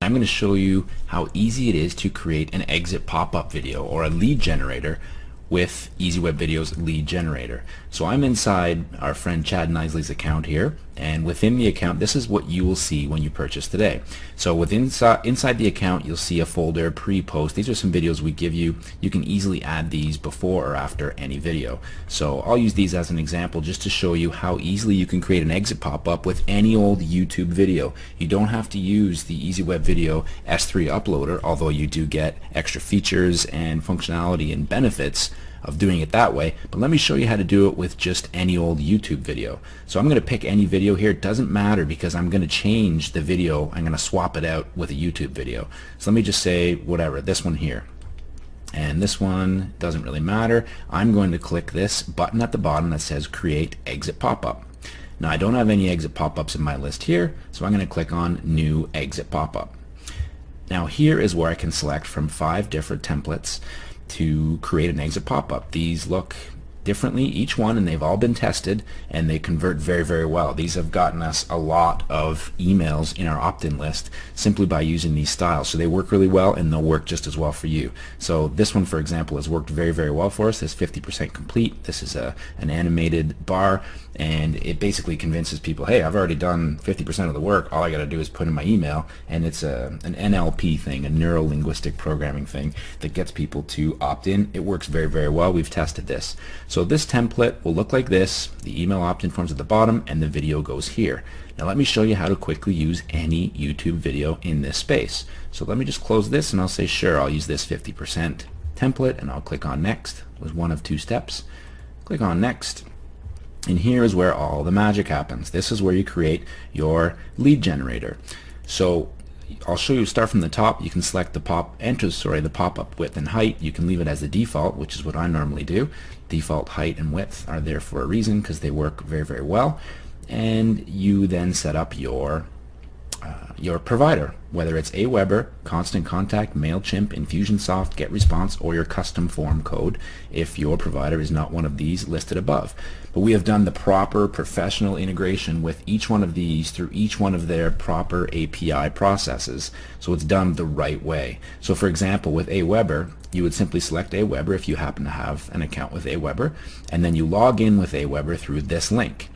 I'm going to show you how easy it is to create an exit pop-up video or a lead generator with EasyWeb Video's lead generator. So I'm inside our friend Chad Knisley's account here, and within the account this is what you will see when you purchase today. So inside the account you'll see a folder pre-post. These are some videos we give you. You can easily add these before or after any video. So I'll use these as an example just to show you how easily you can create an exit pop-up with any old YouTube video. You don't have to use the EasyWeb Video S3 uploader, although you do get extra features and functionality and benefits of doing it that way. But let me show you how to do it with just any old YouTube video. So I'm going to pick any video here. It doesn't matter because I'm going to change the video. I'm going to swap it out with a YouTube video. So let me just say whatever, this one here. And this one doesn't really matter. I'm going to click this button at the bottom that says Create Exit Pop-Up. Now I don't have any exit pop-ups in my list here, so I'm going to click on New Exit Pop-Up. Now here is where I can select from 5 different templates to create an exit pop-up. These look differently each one, and they've all been tested and they convert very, very well. These have gotten us a lot of emails in our opt-in list simply by using these styles. So they work really well and they'll work just as well for you. So this one, for example, has worked very, very well for us. This 50% complete. This is an animated bar, and it basically convinces people, hey, I've already done 50% of the work. All I got to do is put in my email, and it's an NLP thing, a neuro-linguistic programming thing that gets people to opt in. It works very, very well. We've tested this. So this template will look like this. The email opt-in forms at the bottom and the video goes here. Now let me show you how to quickly use any YouTube video in this space. So let me just close this and I'll say sure, I'll use this 50% template, and I'll click on next. It was one of 2 steps. Click on next. And here is where all the magic happens. This is where you create your lead generator. So I'll show you, start from the top. You can select the pop-up width and height. You can leave it as the default, which is what I normally do. Default height and width are there for a reason because they work very, very well. And you then set up your provider, whether it's Aweber, Constant Contact, MailChimp, Infusionsoft, GetResponse, or your custom form code if your provider is not one of these listed above. But we have done the proper professional integration with each one of these through each one of their proper API processes, so it's done the right way. So for example, with Aweber, you would simply select Aweber if you happen to have an account with Aweber, and then you log in with Aweber through this link.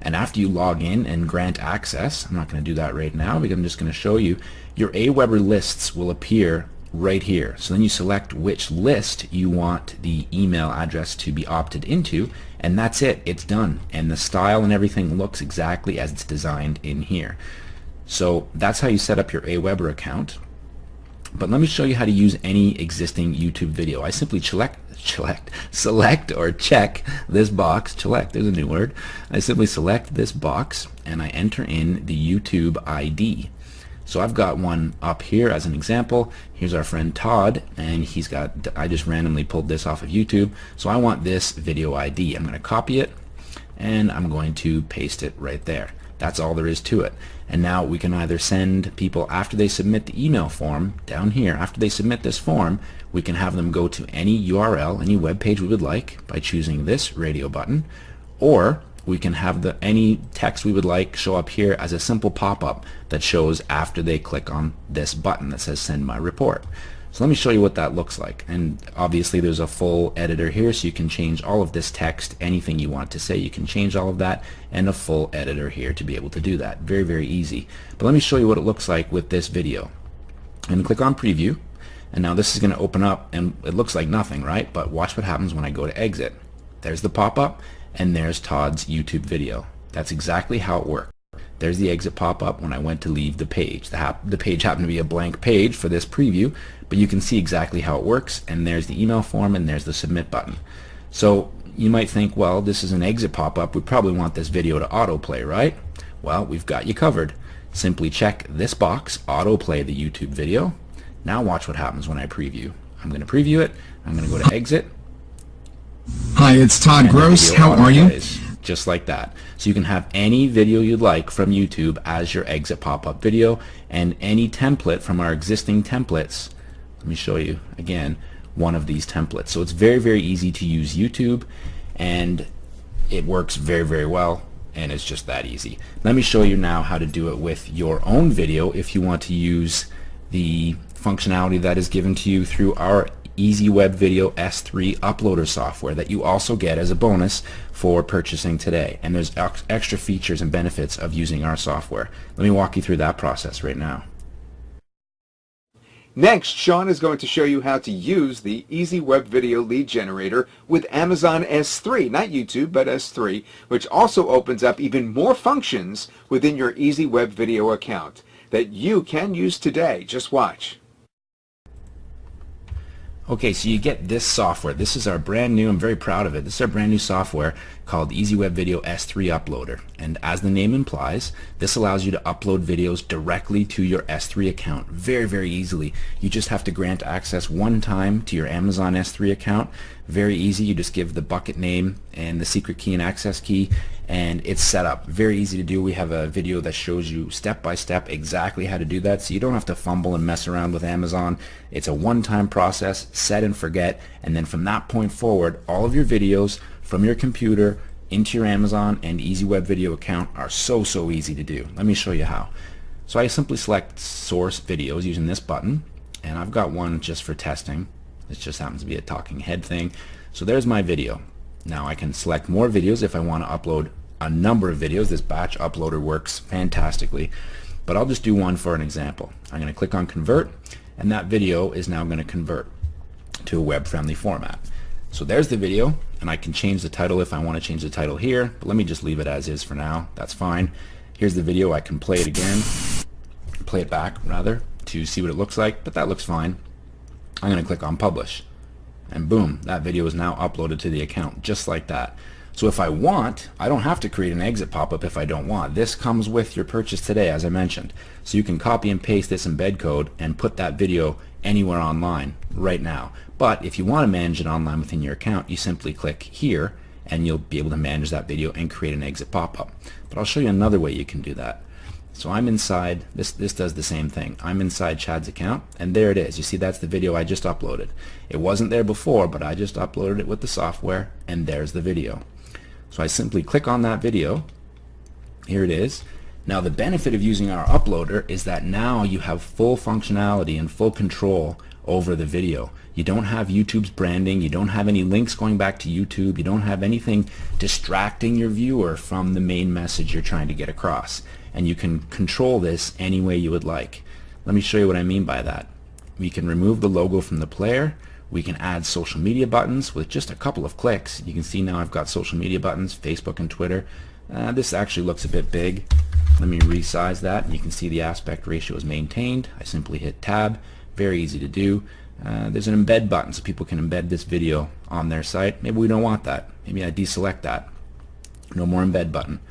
And after you log in and grant access, I'm not going to do that right now because I'm just going to show you, your Aweber lists will appear right here. So then you select which list you want the email address to be opted into, and that's it. It's done. And the style and everything looks exactly as it's designed in here. So that's how you set up your Aweber account. But let me show you how to use any existing YouTube video. I simply select or check this box. Select, there's a new word. I simply select this box and I enter in the YouTube ID. So I've got one up here as an example. Here's our friend Todd, and he's got, I just randomly pulled this off of YouTube. So I want this video ID. I'm going to copy it and I'm going to paste it right there. That's all there is to it. And now we can either send people, after they submit the email form down here, after they submit this form, we can have them go to any URL, any web page we would like by choosing this radio button, or we can have any text we would like show up here as a simple pop-up that shows after they click on this button that says send my report. So let me show you what that looks like. And obviously there's a full editor here, so you can change all of this text, anything you want to say, you can change all of that, and a full editor here to be able to do that. Very, very easy. But let me show you what it looks like with this video. I'm going to click on preview, and now this is going to open up, and it looks like nothing, right? But watch what happens when I go to exit. There's the pop-up, and there's Todd's YouTube video. That's exactly how it works. There's the exit pop-up when I went to leave the page. The page happened to be a blank page for this preview, but you can see exactly how it works, and there's the email form and there's the submit button. So you might think, well, this is an exit pop-up. We probably want this video to autoplay, right? Well, we've got you covered. Simply check this box, autoplay the YouTube video. Now watch what happens when I preview. I'm going to preview it. I'm going to go to exit. Hi, it's Todd Gross. How are you? Just like that. So you can have any video you'd like from YouTube as your exit pop-up video, and any template from our existing templates. Let me show you again one of these templates. So it's very, very easy to use YouTube, and it works very, very well. and it's just that easy. Let me show you now how to do it with your own video if you want to use the functionality that is given to you through our EasyWeb Video S3 uploader software that you also get as a bonus for purchasing today. And there's extra features and benefits of using our software. Let me walk you through that process right now. Next, Sean is going to show you how to use the EasyWeb Video Lead Generator with Amazon S3, not YouTube, but S3, which also opens up even more functions within your EasyWeb Video account that you can use today. Just watch. Okay, so you get this software. This is our brand new, I'm very proud of it, this is our brand new software called EasyWeb Video S3 Uploader. And as the name implies, this allows you to upload videos directly to your S3 account very, very easily. You just have to grant access one time to your Amazon S3 account. Very easy. You just give the bucket name and the secret key and access key, and it's set up. Very easy to do. We have a video that shows you step by step exactly how to do that, so you don't have to fumble and mess around with Amazon. It's a one-time process, set and forget, and then from that point forward, all of your videos from your computer into your Amazon and EasyWeb Video account are so easy to do. Let me show you how. So I simply select source videos using this button, and I've got one just for testing. This just happens to be a talking head thing. So there's my video. Now I can select more videos if I want to upload a number of videos. This batch uploader works fantastically, but I'll just do one for an example. I'm going to click on convert, and that video is now going to convert to a web-friendly format. So there's the video, and I can change the title if I want to change the title here, but let me just leave it as is for now. That's fine. Here's the video. I can play it again, play it back rather, to see what it looks like, but that looks fine. I'm going to click on publish, and boom, that video is now uploaded to the account just like that. So if I want, I don't have to create an exit pop-up if I don't want. This comes with your purchase today, as I mentioned. So you can copy and paste this embed code and put that video anywhere online right now. But if you want to manage it online within your account, you simply click here and you'll be able to manage that video and create an exit pop-up. But I'll show you another way you can do that. So I'm inside, this does the same thing. I'm inside Chad's account, and there it is. You see, that's the video I just uploaded. It wasn't there before, but I just uploaded it with the software, and there's the video. So I simply click on that video. Here it is. Now the benefit of using our uploader is that now you have full functionality and full control over the video. You don't have YouTube's branding, you don't have any links going back to YouTube, you don't have anything distracting your viewer from the main message you're trying to get across. And you can control this any way you would like. Let me show you what I mean by that. We can remove the logo from the player. We can add social media buttons with just a couple of clicks. You can see now I've got social media buttons, Facebook and Twitter. This actually looks a bit big. Let me resize that, and you can see the aspect ratio is maintained. I simply hit tab. Very easy to do. There's an embed button so people can embed this video on their site. Maybe we don't want that. Maybe I deselect that. No more embed button.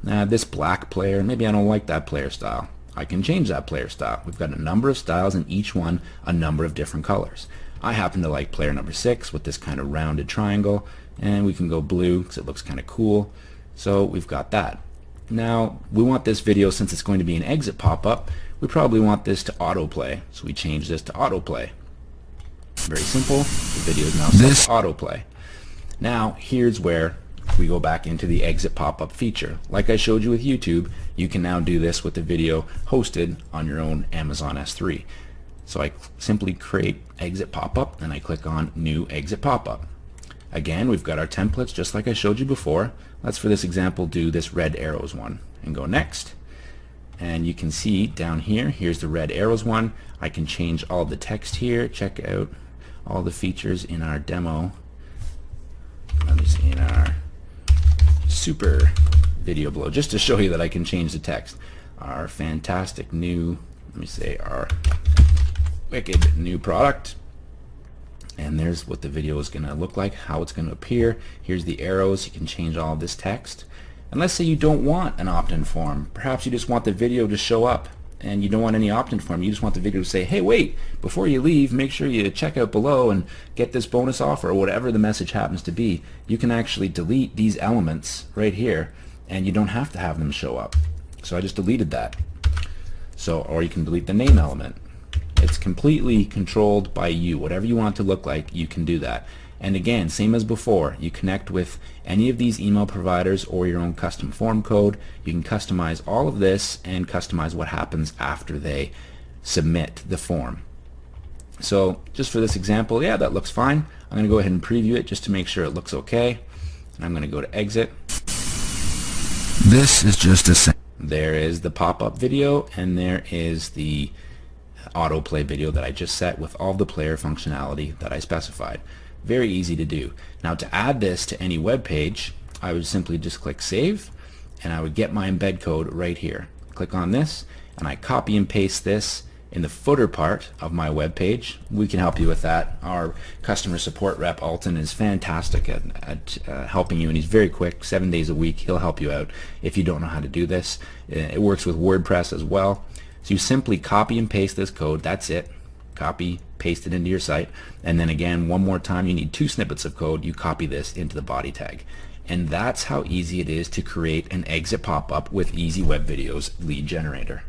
This black player, maybe I don't like that player style. I can change that player style. We've got a number of styles, and each one a number of different colors. I happen to like player number 6 with this kind of rounded triangle, and we can go blue because it looks kind of cool. So we've got that. Now we want this video, since it's going to be an exit pop-up, we probably want this to autoplay. So we change this to autoplay. Very simple. The video is now set to autoplay. Now here's where we go back into the exit pop-up feature. Like I showed you with YouTube, you can now do this with the video hosted on your own Amazon S3. So I simply create exit pop-up, and I click on new exit pop-up. Again, we've got our templates just like I showed you before. Let's, for this example, do this red arrows one and go next. And you can see down here, here's the red arrows one. I can change all the text here. Check out all the features in our demo. In our super video below, just to show you that I can change the text. Our fantastic new, let me say, our wicked new product. And there's what the video is going to look like, how it's going to appear. Here's the arrows. You can change all of this text. And let's say you don't want an opt-in form. Perhaps you just want the video to show up, and you don't want any opt-in form. You just want the video to say, hey, wait, before you leave, make sure you check out below and get this bonus offer, or whatever the message happens to be. You can actually delete these elements right here, and you don't have to have them show up. So I just deleted that. So, or you can delete the name element. It's completely controlled by you. Whatever you want it to look like, you can do that. And again, same as before, you connect with any of these email providers or your own custom form code. You can customize all of this and customize what happens after they submit the form. So just for this example, yeah, that looks fine. I'm going to go ahead and preview it just to make sure it looks okay. And I'm going to go to exit. This is just a There is the pop-up video, and there is the autoplay video that I just set with all the player functionality that I specified. Very easy to do. Now to add this to any web page, I would simply just click save, and I would get my embed code right here. Click on this, and I copy and paste this in the footer part of my web page. We can help you with that. Our customer support rep, Alton, is fantastic at helping you, and he's very quick, 7 days a week. He'll help you out if you don't know how to do this. It works with WordPress as well. So you simply copy and paste this code. That's it. Copy, paste it into your site, and then again, one more time, you need 2 snippets of code. You copy this into the body tag. And that's how easy it is to create an exit pop-up with Easy Web Video's lead generator.